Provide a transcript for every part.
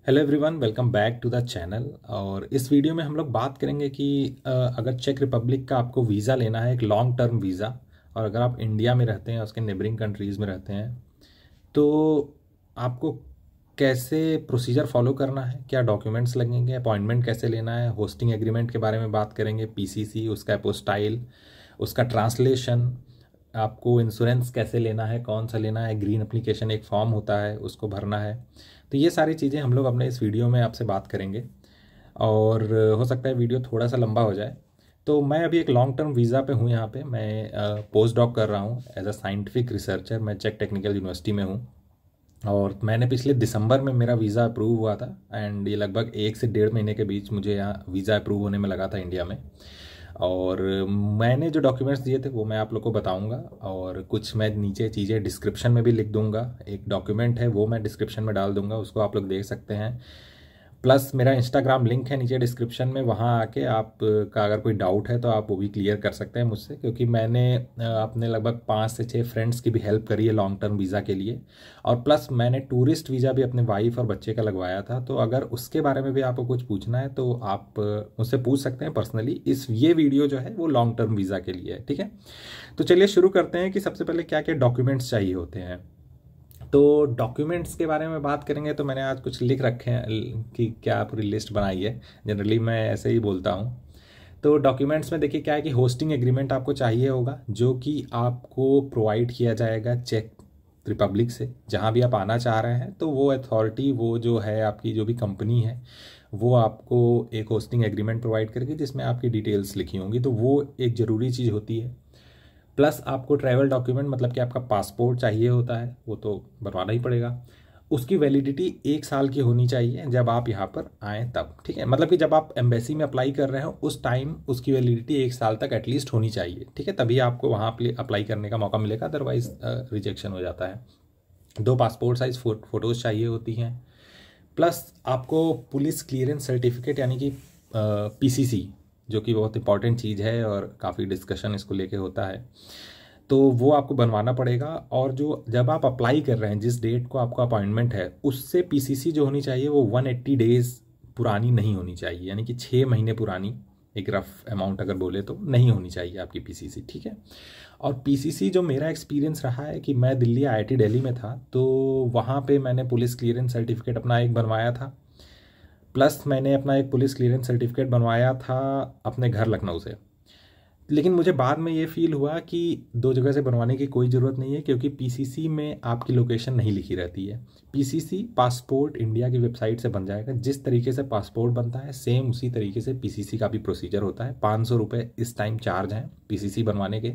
Hello everyone, welcome back to the channel. और इस video में हम लोग बात करेंगे कि अगर चेक रिपब्लिक का आपको वीज़ा लेना है, एक लॉन्ग टर्म वीज़ा, और अगर आप इंडिया में रहते हैं, उसके नेबरिंग कंट्रीज़ में रहते हैं, तो आपको कैसे प्रोसीजर फॉलो करना है, क्या डॉक्यूमेंट्स लगेंगे, अपॉइंटमेंट कैसे लेना है, होस्टिंग एग्रीमेंट के बारे में बात करेंगे, पीसीसी, उसका अपोस्टाइल, उसका ट्रांसलेशन, आपको इंश्योरेंस कैसे लेना है, कौन सा लेना है, ग्रीन एप्लीकेशन एक फॉर्म होता है उसको भरना है। तो ये सारी चीज़ें हम लोग अपने इस वीडियो में आपसे बात करेंगे। और हो सकता है वीडियो थोड़ा सा लंबा हो जाए। तो मैं अभी एक लॉन्ग टर्म वीज़ा पे हूँ, यहाँ पे मैं पोस्ट डॉक कर रहा हूँ एज अ साइंटिफिक रिसर्चर। मैं चेक टेक्निकल यूनिवर्सिटी में हूँ और मैंने पिछले दिसंबर में मेरा वीज़ा अप्रूव हुआ था। एंड ये लगभग 1 से 1.5 महीने के बीच मुझे यहाँ वीज़ा अप्रूव होने में लगा था इंडिया में। और मैंने जो डॉक्यूमेंट्स दिए थे वो मैं आप लोग को बताऊंगा, और कुछ मैं नीचे चीज़ें डिस्क्रिप्शन में भी लिख दूंगा। एक डॉक्यूमेंट है वो मैं डिस्क्रिप्शन में डाल दूंगा, उसको आप लोग देख सकते हैं। प्लस मेरा इंस्टाग्राम लिंक है नीचे डिस्क्रिप्शन में, वहाँ आके आप का अगर कोई डाउट है तो आप वो भी क्लियर कर सकते हैं मुझसे, क्योंकि मैंने अपने लगभग 5 से 6 फ्रेंड्स की भी हेल्प करी है लॉन्ग टर्म वीज़ा के लिए। और प्लस मैंने टूरिस्ट वीज़ा भी अपने वाइफ और बच्चे का लगवाया था। तो अगर उसके बारे में भी आपको कुछ पूछना है तो आप मुझसे पूछ सकते हैं पर्सनली। ये वीडियो जो है वो लॉन्ग टर्म वीज़ा के लिए है, ठीक है। तो चलिए शुरू करते हैं कि सबसे पहले क्या क्या डॉक्यूमेंट्स चाहिए होते हैं। तो डॉक्यूमेंट्स के बारे में बात करेंगे तो मैंने आज कुछ लिख रखे हैं कि क्या पूरी लिस्ट बनाई है। जनरली मैं ऐसे ही बोलता हूँ। तो डॉक्यूमेंट्स में देखिए क्या है कि होस्टिंग एग्रीमेंट आपको चाहिए होगा, जो कि आपको प्रोवाइड किया जाएगा चेक रिपब्लिक से। जहाँ भी आप आना चाह रहे हैं तो वो अथॉरिटी, वो जो है आपकी जो भी कंपनी है, वो आपको एक होस्टिंग एग्रीमेंट प्रोवाइड करेगी जिसमें आपकी डिटेल्स लिखी होंगी। तो वो एक ज़रूरी चीज़ होती है। प्लस आपको ट्रैवल डॉक्यूमेंट, मतलब कि आपका पासपोर्ट चाहिए होता है, वो तो बनवाना ही पड़ेगा। उसकी वैलिडिटी 1 साल की होनी चाहिए जब आप यहाँ पर आएँ तब, ठीक है। मतलब कि जब आप एम्बेसी में अप्लाई कर रहे हो उस टाइम उसकी वैलिडिटी 1 साल तक एटलीस्ट होनी चाहिए, ठीक है। तभी आपको वहाँ अप्लाई करने का मौका मिलेगा, अदरवाइज रिजेक्शन हो जाता है। 2 पासपोर्ट साइज फ़ोटोज़ चाहिए होती हैं। प्लस आपको पुलिस क्लियरेंस सर्टिफिकेट, यानी कि पीसीसी, जो कि बहुत इंपॉर्टेंट चीज़ है और काफ़ी डिस्कशन इसको लेके होता है, तो वो आपको बनवाना पड़ेगा। और जो जब आप अप्लाई कर रहे हैं, जिस डेट को आपका अपॉइंटमेंट है, उससे पीसीसी जो होनी चाहिए वो 180 डेज़ पुरानी नहीं होनी चाहिए, यानी कि 6 महीने पुरानी, एक रफ अमाउंट अगर बोले तो नहीं होनी चाहिए आपकी पीसीसी, ठीक है। और पीसीसी जो मेरा एक्सपीरियंस रहा है कि मैं दिल्ली आईआईटी दिल्ली में था, तो वहाँ पे मैंने पुलिस क्लियरेंस सर्टिफिकेट अपना एक बनवाया था। प्लस मैंने अपना एक पुलिस क्लियरेंस सर्टिफिकेट बनवाया था अपने घर लखनऊ से। लेकिन मुझे बाद में ये फील हुआ कि 2 जगह से बनवाने की कोई ज़रूरत नहीं है, क्योंकि पीसीसी में आपकी लोकेशन नहीं लिखी रहती है। पीसीसी पासपोर्ट इंडिया की वेबसाइट से बन जाएगा। जिस तरीके से पासपोर्ट बनता है सेम उसी तरीके से पीसीसी का भी प्रोसीजर होता है। 500 रुपये इस टाइम चार्ज हैं पीसीसी बनवाने के।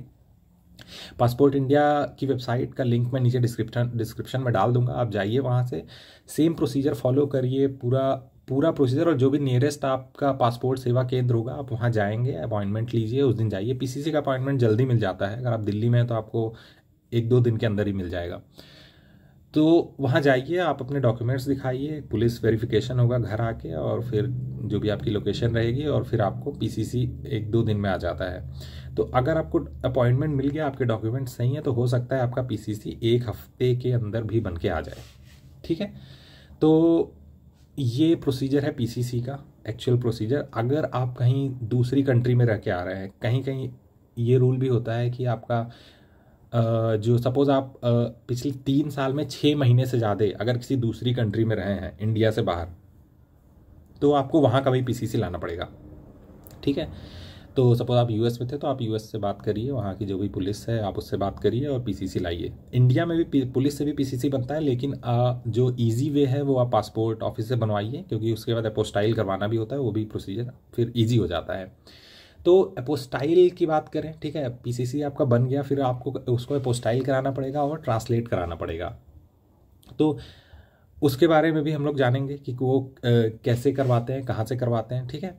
पासपोर्ट इंडिया की वेबसाइट का लिंक मैं नीचे डिस्क्रिप्शन में डाल दूंगा, आप जाइए वहाँ से, सेम प्रोसीजर फॉलो करिए, पूरा पूरा प्रोसीजर। और जो भी नियरेस्ट आपका पासपोर्ट सेवा केंद्र होगा आप वहाँ जाएंगे, अपॉइंटमेंट लीजिए, उस दिन जाइए। पीसीसी का अपॉइंटमेंट जल्दी मिल जाता है, अगर आप दिल्ली में हैं तो आपको 1-2 दिन के अंदर ही मिल जाएगा। तो वहाँ जाइए, आप अपने डॉक्यूमेंट्स दिखाइए, पुलिस वेरिफिकेशन होगा घर आके, और फिर जो भी आपकी लोकेशन रहेगी, और फिर आपको पीसीसी 1-2 दिन में आ जाता है। तो अगर आपको अपॉइंटमेंट मिल गया, आपके डॉक्यूमेंट्स सही हैं, तो हो सकता है आपका पीसीसी 1 हफ्ते के अंदर भी बन के आ जाए, ठीक है। तो ये प्रोसीजर है पीसीसी का, एक्चुअल प्रोसीजर। अगर आप कहीं दूसरी कंट्री में रह के आ रहे हैं, कहीं कहीं ये रूल भी होता है कि आपका जो सपोज़ आप पिछले 3 साल में 6 महीने से ज़्यादा अगर किसी दूसरी कंट्री में रहे हैं इंडिया से बाहर, तो आपको वहाँ का भी पीसीसी लाना पड़ेगा, ठीक है। तो सपोज़ आप यूएस में थे तो आप यूएस से बात करिए, वहाँ की जो भी पुलिस है आप उससे बात करिए और पीसीसी लाइए। इंडिया में भी पुलिस से भी पीसीसी बनता है, लेकिन जो इजी वे है वो आप पासपोर्ट ऑफिस से बनवाइए, क्योंकि उसके बाद अपोस्टाइल करवाना भी होता है, वो भी प्रोसीजर फिर ईजी हो जाता है। तो अपोस्टाइल की बात करें, ठीक है, पीसीसी आपका बन गया, फिर आपको उसको अपोस्टाइल कराना पड़ेगा और ट्रांसलेट कराना पड़ेगा। तो उसके बारे में भी हम लोग जानेंगे कि वो कैसे करवाते हैं, कहाँ से करवाते हैं, ठीक है।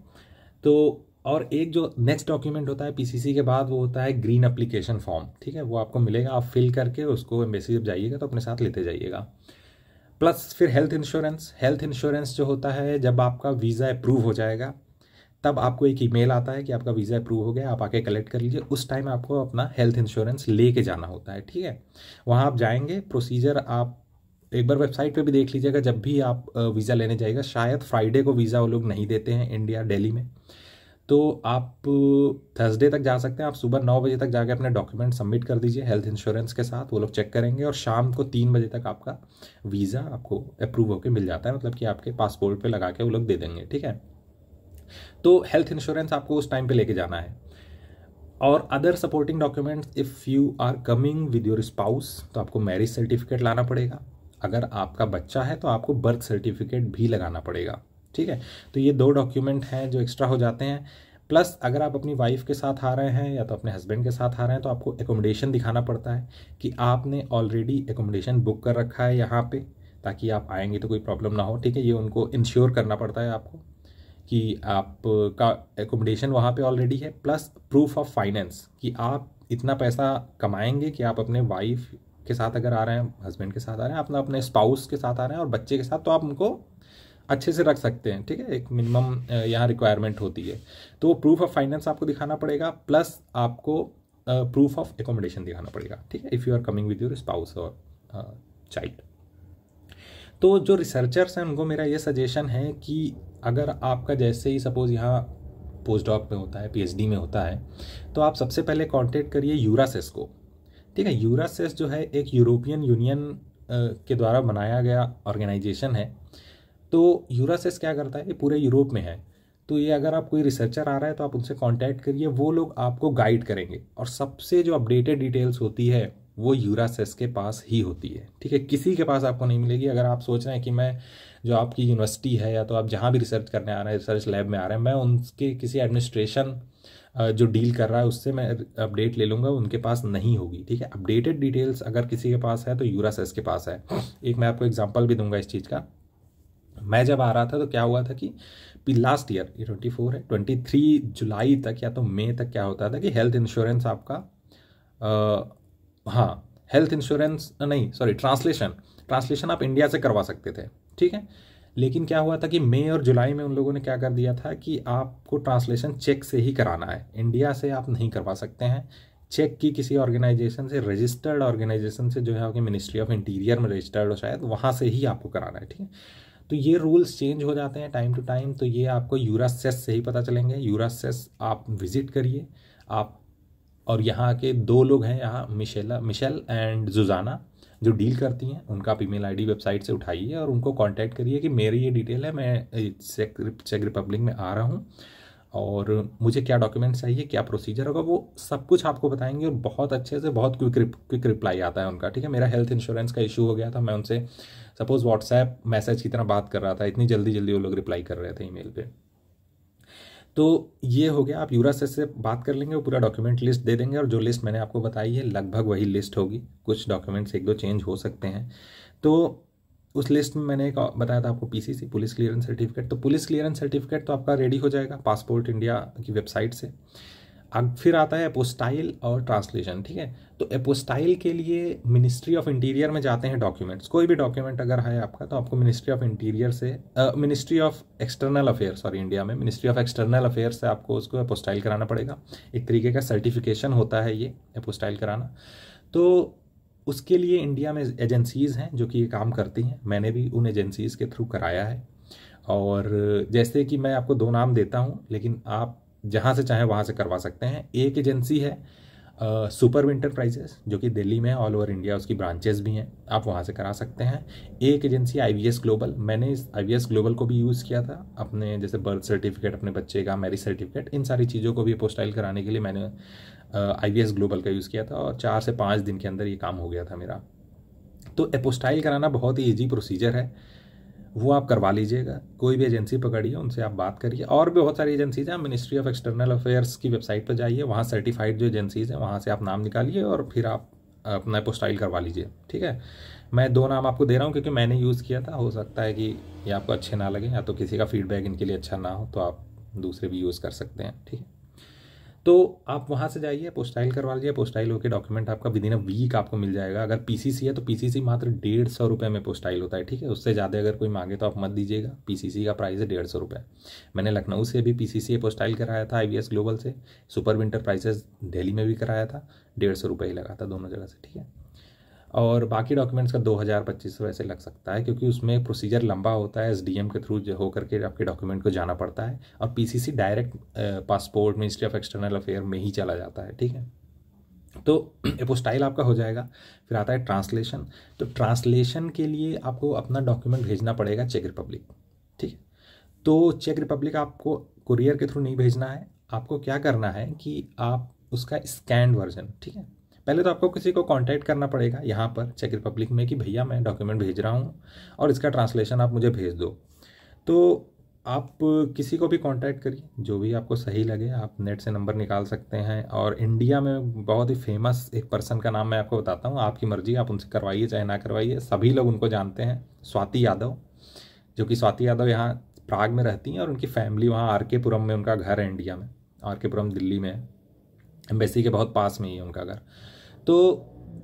तो और एक जो नेक्स्ट डॉक्यूमेंट होता है पीसीसी के बाद, वो होता है ग्रीन एप्लीकेशन फॉर्म, ठीक है। वो आपको मिलेगा, आप फिल करके उसको एम्बेसी जब जाइएगा तो अपने साथ लेते जाइएगा। प्लस फिर हेल्थ इंश्योरेंस जो होता है, जब आपका वीज़ा अप्रूव हो जाएगा तब आपको एक ईमेल आता है कि आपका वीज़ा अप्रूव हो गया, आप आके कलेक्ट कर लीजिए। उस टाइम आपको अपना हेल्थ इंश्योरेंस लेके जाना होता है, ठीक है। वहाँ आप जाएंगे, प्रोसीजर आप एक बार वेबसाइट पे भी देख लीजिएगा, जब भी आप वीज़ा लेने जाइएगा, शायद फ्राइडे को वीज़ा वो लोग नहीं देते हैं इंडिया दिल्ली में, तो आप थर्सडे तक जा सकते हैं। आप सुबह 9 बजे तक जाके अपने डॉक्यूमेंट सबमिट कर दीजिए हेल्थ इंश्योरेंस के साथ, वो लोग चेक करेंगे और शाम को 3 बजे तक आपका वीज़ा आपको अप्रूव होकर मिल जाता है, मतलब कि आपके पासपोर्ट पे लगा के वो लोग दे देंगे, ठीक है। तो हेल्थ इंश्योरेंस आपको उस टाइम पे लेके जाना है। और other supporting documents, if you are coming with your spouse, तो आपको मैरिज सर्टिफिकेट लाना पड़ेगा। अगर आपका बच्चा है तो आपको बर्थ सर्टिफिकेट भी लगाना पड़ेगा, ठीक है। तो ये 2 डॉक्यूमेंट हैं जो एक्स्ट्रा हो जाते हैं। प्लस अगर आप अपनी वाइफ के साथ आ रहे हैं या तो अपने हस्बैंड के साथ आ रहे हैं, तो आपको एकोमोडेशन दिखाना पड़ता है कि आपने ऑलरेडी एकोमोडेशन बुक कर रखा है यहाँ पे, ताकि आप आएंगे तो कोई प्रॉब्लम ना हो, ठीक है। ये उनको इंश्योर करना पड़ता है आपको कि आपका एकोमोडेशन वहाँ पे ऑलरेडी है, प्लस प्रूफ ऑफ फाइनेंस कि आप इतना पैसा कमाएंगे कि आप अपने वाइफ के साथ अगर आ रहे हैं, हस्बैंड के साथ आ रहे हैं, अपना अपने स्पाउस के साथ आ रहे हैं और बच्चे के साथ, तो आप उनको अच्छे से रख सकते हैं, ठीक है। एक मिनिमम यहाँ रिक्वायरमेंट होती है, तो वो प्रूफ ऑफ फाइनेंस आपको दिखाना पड़ेगा, प्लस आपको प्रूफ ऑफ एकोमोडेशन दिखाना पड़ेगा, ठीक है, if you are coming with your spouse और चाइल्ड। तो जो रिसर्चर्स हैं उनको मेरा ये सजेशन है कि अगर आपका जैसे ही सपोज़ यहाँ पोस्ट डॉक में होता है, पीएचडी में होता है, तो आप सबसे पहले कांटेक्ट करिए यूरासिस को, ठीक है। यूरासिस जो है एक यूरोपियन यूनियन के द्वारा बनाया गया ऑर्गेनाइजेशन है। तो यूरासिस क्या करता है, ये पूरे यूरोप में है। तो ये अगर आप कोई रिसर्चर आ रहा है तो आप उनसे कांटेक्ट करिए, वो लोग आपको गाइड करेंगे और सबसे जो अपडेटेड डिटेल्स होती है वो यूरासिस के पास ही होती है, ठीक है। किसी के पास आपको नहीं मिलेगी। अगर आप सोच रहे हैं कि मैं जो आपकी यूनिवर्सिटी है या तो आप जहाँ भी रिसर्च करने आ रहे हैं, रिसर्च लैब में आ रहे हैं, मैं उनके किसी एडमिनिस्ट्रेशन जो डील कर रहा है उससे मैं अपडेट ले लूँगा, उनके पास नहीं होगी, ठीक है। अपडेटेड डिटेल्स अगर किसी के पास है तो यूरासिस के पास है। एक मैं आपको एग्जांपल भी दूंगा इस चीज़ का। मैं जब आ रहा था तो क्या हुआ था कि लास्ट ईयर, ये 24 है, 23 जुलाई तक या तो मई तक क्या होता था कि हेल्थ इंश्योरेंस आपका हाँ, हेल्थ इंश्योरेंस नहीं, सॉरी, ट्रांसलेशन आप इंडिया से करवा सकते थे, ठीक है। लेकिन क्या हुआ था कि मई और जुलाई में उन लोगों ने क्या कर दिया था कि आपको ट्रांसलेशन चेक से ही कराना है, इंडिया से आप नहीं करवा सकते हैं। चेक की किसी ऑर्गेनाइजेशन से, रजिस्टर्ड ऑर्गेनाइजेशन से, जो है आपकी मिनिस्ट्री ऑफ इंटीरियर में रजिस्टर्ड हो शायद, वहाँ से ही आपको कराना है, ठीक है। तो ये रूल्स चेंज हो जाते हैं टाइम टू टाइम, तो ये आपको यूरासेस से ही पता चलेंगे। यूरासेस आप विजिट करिए आप, और यहाँ के 2 लोग हैं यहाँ, मिशेल एंड जुजाना, जो डील करती हैं, उनका आप ईमेल आईडी वेबसाइट से उठाइए और उनको कांटेक्ट करिए कि मेरी ये डिटेल है, मैं चेक रिपब्लिक में आ रहा हूँ और मुझे क्या डॉक्यूमेंट चाहिए, क्या प्रोसीजर होगा, वो सब कुछ आपको बताएंगे और बहुत अच्छे से, बहुत क्विक रिप्लाई आता है उनका, ठीक है। मेरा हेल्थ इंश्योरेंस का इशू हो गया था, मैं उनसे सपोज व्हाट्सएप मैसेज की तरह बात कर रहा था, इतनी जल्दी जल्दी वो लोग रिप्लाई कर रहे थे ईमेल पे। तो ये हो गया, आप यूरासेस से बात कर लेंगे, वो पूरा डॉक्यूमेंट लिस्ट दे देंगे और जो लिस्ट मैंने आपको बताई है लगभग वही लिस्ट होगी, कुछ डॉक्यूमेंट्स 1-2 चेंज हो सकते हैं। तो उस लिस्ट में मैंने एक बताया था आपको पीसीसी, पुलिस क्लियरेंस सर्टिफिकेट, तो पुलिस क्लियरेंस सर्टिफिकेट तो आपका रेडी हो जाएगा पासपोर्ट इंडिया की वेबसाइट से। अब फिर आता है एपोस्टाइल और ट्रांसलेशन, ठीक है। तो एपोस्टाइल के लिए मिनिस्ट्री ऑफ इंटीरियर में जाते हैं डॉक्यूमेंट्स, कोई भी डॉक्यूमेंट अगर है आपका तो आपको मिनिस्ट्री ऑफ इंटीरियर से, ministry of external affair, sorry, India में मिनिस्ट्री ऑफ एक्सटर्नल अफेयर से आपको उसको एपोस्टाइल कराना पड़ेगा। एक तरीके का सर्टिफिकेशन होता है ये एपोस्टाइल कराना। तो उसके लिए इंडिया में एजेंसीज़ हैं जो कि ये काम करती हैं, मैंने भी उन एजेंसीज़ के थ्रू कराया है। और जैसे कि मैं आपको 2 नाम देता हूँ, लेकिन आप जहाँ से चाहें वहाँ से करवा सकते हैं। एक एजेंसी है सुपर विंटर प्राइजेस, जो कि दिल्ली में है, ऑल ओवर इंडिया उसकी ब्रांचेस भी हैं, आप वहाँ से करा सकते हैं। एक एजेंसी IVS ग्लोबल, मैंने इस IVS ग्लोबल को भी यूज़ किया था अपने, जैसे बर्थ सर्टिफिकेट, अपने बच्चे का मैरिज सर्टिफिकेट, इन सारी चीज़ों को भी पोस्टाइल कराने के लिए मैंने IVS ग्लोबल का यूज़ किया था और 4 से 5 दिन के अंदर ये काम हो गया था मेरा। तो एपोस्टाइल कराना बहुत ही ईजी प्रोसीजर है, वो आप करवा लीजिएगा। कोई भी एजेंसी पकड़िए, उनसे आप बात करिए। और भी बहुत सारी एजेंसीज हैं, मिनिस्ट्री ऑफ एक्सटर्नल अफेयर्स की वेबसाइट पर जाइए, वहाँ सर्टिफाइड जो एजेंसीज हैं वहाँ से आप नाम निकालिए और फिर आप अपना एपोस्टाइल करवा लीजिए, ठीक है। मैं 2 नाम आपको दे रहा हूँ क्योंकि मैंने यूज़ किया था, हो सकता है कि ये आपको अच्छे ना लगे या तो किसी का फीडबैक इनके लिए अच्छा ना हो, तो आप दूसरे भी यूज़ कर सकते हैं, ठीक है। तो आप वहाँ से जाइए, पोस्टाइल करवा लीजिए, पोस्टाइल होकर डॉक्यूमेंट आपका विदिन अ वीक आपको मिल जाएगा। अगर पीसीसी है तो पीसीसी मात्र 150 रुपये में पोस्टाइल होता है, ठीक है। उससे ज़्यादा अगर कोई मांगे तो आप मत दीजिएगा, पीसीसी का प्राइस है 150 रुपये। मैंने लखनऊ से भी पीसीसी पोस्टाइल कराया था IVS ग्लोबल से, सुपर विंटर प्राइसेस दिल्ली में भी कराया था, 150 रुपये ही लगा था दोनों जगह से, ठीक है। और बाकी डॉक्यूमेंट्स का 2000-2500 वैसे लग सकता है, क्योंकि उसमें प्रोसीजर लंबा होता है, एसडीएम के थ्रू होकर के आपके डॉक्यूमेंट को जाना पड़ता है, और PCC direct passport ministry of external affair में ही चला जाता है। ठीक है, तो एपोस्टाइल आपका हो जाएगा। फिर आता है ट्रांसलेशन। तो ट्रांसलेशन के लिए आपको अपना डॉक्यूमेंट भेजना पड़ेगा चेक रिपब्लिक। ठीक है, तो चेक रिपब्लिक आपको कुरियर के थ्रू नहीं भेजना है। आपको क्या करना है कि आप उसका स्कैन वर्जन, ठीक है, पहले तो आपको किसी को कांटेक्ट करना पड़ेगा यहाँ पर चेक रिपब्लिक में कि भैया मैं डॉक्यूमेंट भेज रहा हूँ और इसका ट्रांसलेशन आप मुझे भेज दो। तो आप किसी को भी कांटेक्ट करिए, जो भी आपको सही लगे। आप नेट से नंबर निकाल सकते हैं, और इंडिया में बहुत ही फेमस एक पर्सन का नाम मैं आपको बताता हूँ, आपकी मर्जी, आप उनसे करवाइए चाहे ना करवाइए, सभी लोग उनको जानते हैं। स्वाति यादव, जो कि स्वाति यादव यहाँ प्राग में रहती हैं और उनकी फैमिली वहाँ आर के पुरम में उनका घर है, इंडिया में आर के पुरम दिल्ली में है, एम्बेसी के बहुत पास में ही है उनका घर। तो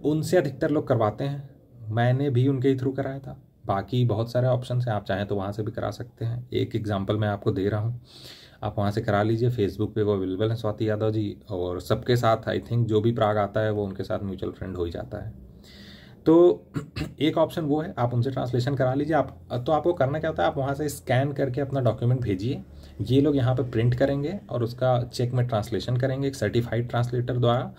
उनसे अधिकतर लोग करवाते हैं, मैंने भी उनके ही थ्रू कराया था। बाकी बहुत सारे ऑप्शन हैं, आप चाहें तो वहाँ से भी करा सकते हैं। एक एग्जांपल मैं आपको दे रहा हूँ, आप वहाँ से करा लीजिए। फेसबुक पे वो अवेलेबल है स्वाति यादव जी, और सबके साथ आई थिंक जो भी प्राग आता है वो उनके साथ म्यूचुअल फ्रेंड हो ही जाता है। तो एक ऑप्शन वो है, आप उनसे ट्रांसलेशन करा लीजिए। आप तो आपको करना क्या होता है, आप वहाँ से स्कैन करके अपना डॉक्यूमेंट भेजिए, ये लोग यहाँ पर प्रिंट करेंगे और उसका चेक में ट्रांसलेशन करेंगे एक सर्टिफाइड ट्रांसलेटर द्वारा,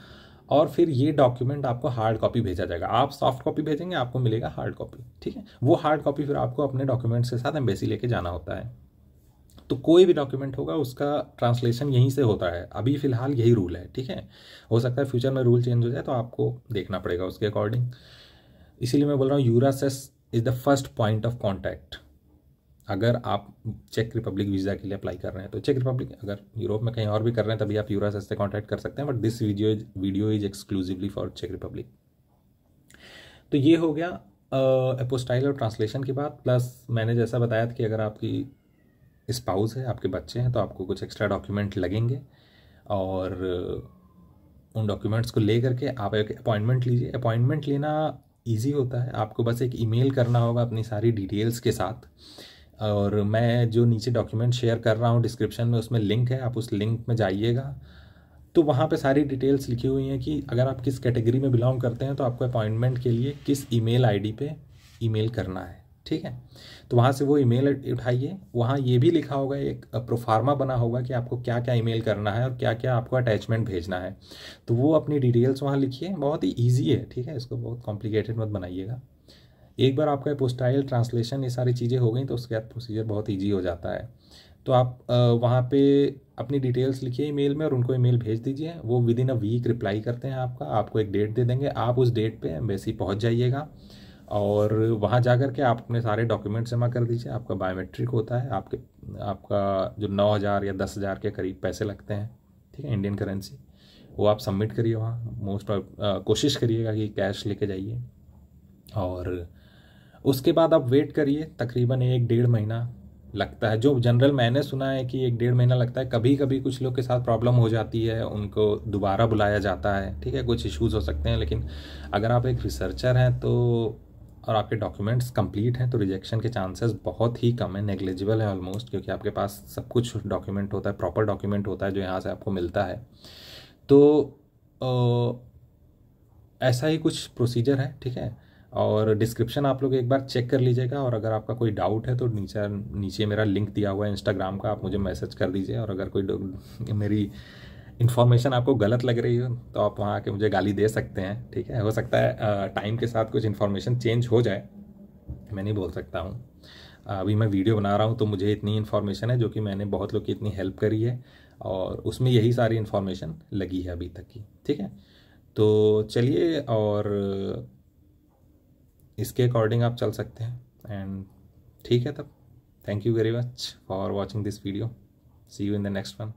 और फिर ये डॉक्यूमेंट आपको हार्ड कॉपी भेजा जाएगा। आप सॉफ्ट कॉपी भेजेंगे, आपको मिलेगा हार्ड कॉपी। ठीक है, वो हार्ड कॉपी फिर आपको अपने डॉक्यूमेंट्स के साथ एम्बेसी लेके जाना होता है। तो कोई भी डॉक्यूमेंट होगा उसका ट्रांसलेशन यहीं से होता है, अभी फिलहाल यही रूल है। ठीक है, हो सकता है फ्यूचर में रूल चेंज हो जाए, तो आपको देखना पड़ेगा उसके अकॉर्डिंग। इसीलिए मैं बोल रहा हूँ यूरासेस is the first point of contact. अगर आप चेक रिपब्लिक वीज़ा के लिए अप्लाई कर रहे हैं तो चेक रिपब्लिक, अगर यूरोप में कहीं और भी कर रहे हैं तभी आप यूरासेस से कॉन्टैक्ट कर सकते हैं, but this video is exclusively for चेक रिपब्लिक। तो ये हो गया एपोस्टाइल और ट्रांसलेशन की बात। प्लस मैंने जैसा बताया था कि अगर आपकी स्पाउस है, आपके बच्चे हैं, तो आपको कुछ एक्स्ट्रा डॉक्यूमेंट लगेंगे, और उन डॉक्यूमेंट्स को ले करके आप एक अपॉइंटमेंट लीजिए। अपॉइंटमेंट लेना ईजी होता है, आपको बस एक ईमेल करना होगा अपनी सारी डिटेल्स के साथ, और मैं जो नीचे डॉक्यूमेंट शेयर कर रहा हूँ डिस्क्रिप्शन में, उसमें लिंक है, आप उस लिंक में जाइएगा। तो वहाँ पे सारी डिटेल्स लिखी हुई हैं कि अगर आप किस कैटेगरी में बिलोंग करते हैं तो आपको अपॉइंटमेंट के लिए किस ईमेल आईडी पे ईमेल करना है। ठीक है, तो वहाँ से वो ईमेल उठाइए। वहाँ ये भी लिखा होगा, एक प्रोफार्मा बना होगा कि आपको क्या क्या ईमेल करना है और क्या क्या आपको अटैचमेंट भेजना है। तो वो अपनी डिटेल्स वहाँ लिखिए, बहुत ही ईजी है। ठीक है, इसको बहुत कॉम्प्लिकेटेड मत बनाइएगा। एक बार आपका एपोस्टाइल ट्रांसलेशन ये सारी चीज़ें हो गई तो उसके बाद प्रोसीजर बहुत ईजी हो जाता है। तो आप वहाँ पे अपनी डिटेल्स लिखिए ईमेल में और उनको ईमेल भेज दीजिए। वो within a week reply करते हैं आपका, आपको एक डेट दे देंगे, आप उस डेट पे एम्बेसी पहुँच जाइएगा, और वहाँ जा कर के आप अपने सारे डॉक्यूमेंट जमा कर दीजिए। आपका बायोमेट्रिक होता है, आपका जो 9000 या 10,000 के करीब पैसे लगते हैं, ठीक है, इंडियन करेंसी, वो आप सबमिट करिए वहाँ। मोस्ट कोशिश करिएगा कि कैश लेके जाइए, और उसके बाद आप वेट करिए। तकरीबन 1-1.5 महीना लगता है, जो जनरल मैंने सुना है कि 1-1.5 महीना लगता है। कभी कभी कुछ लोग के साथ प्रॉब्लम हो जाती है, उनको दोबारा बुलाया जाता है। ठीक है, कुछ इश्यूज हो सकते हैं, लेकिन अगर आप एक रिसर्चर हैं तो और आपके डॉक्यूमेंट्स कंप्लीट हैं तो रिजेक्शन के चांसेस बहुत ही कम है, नेग्लिजिबल है ऑलमोस्ट, क्योंकि आपके पास सब कुछ डॉक्यूमेंट होता है, प्रॉपर डॉक्यूमेंट होता है जो यहाँ से आपको मिलता है। तो ऐसा ही कुछ प्रोसीजर है। ठीक है, और डिस्क्रिप्शन आप लोग एक बार चेक कर लीजिएगा, और अगर आपका कोई डाउट है तो नीचे मेरा लिंक दिया हुआ है इंस्टाग्राम का, आप मुझे मैसेज कर दीजिए। और अगर कोई मेरी इन्फॉर्मेशन आपको गलत लग रही हो तो आप वहाँ आके मुझे गाली दे सकते हैं। ठीक है, हो सकता है टाइम के साथ कुछ इन्फॉर्मेशन चेंज हो जाए, मैं नहीं बोल सकता हूँ। अभी मैं वीडियो बना रहा हूँ तो मुझे इतनी इन्फॉर्मेशन है, जो कि मैंने बहुत लोग की इतनी हेल्प करी है, और उसमें यही सारी इन्फॉर्मेशन लगी है अभी तक की। ठीक है, तो चलिए, और इसके अकॉर्डिंग आप चल सकते हैं। एंड ठीक है, तब thank you very much for watching this video. See you in the next one.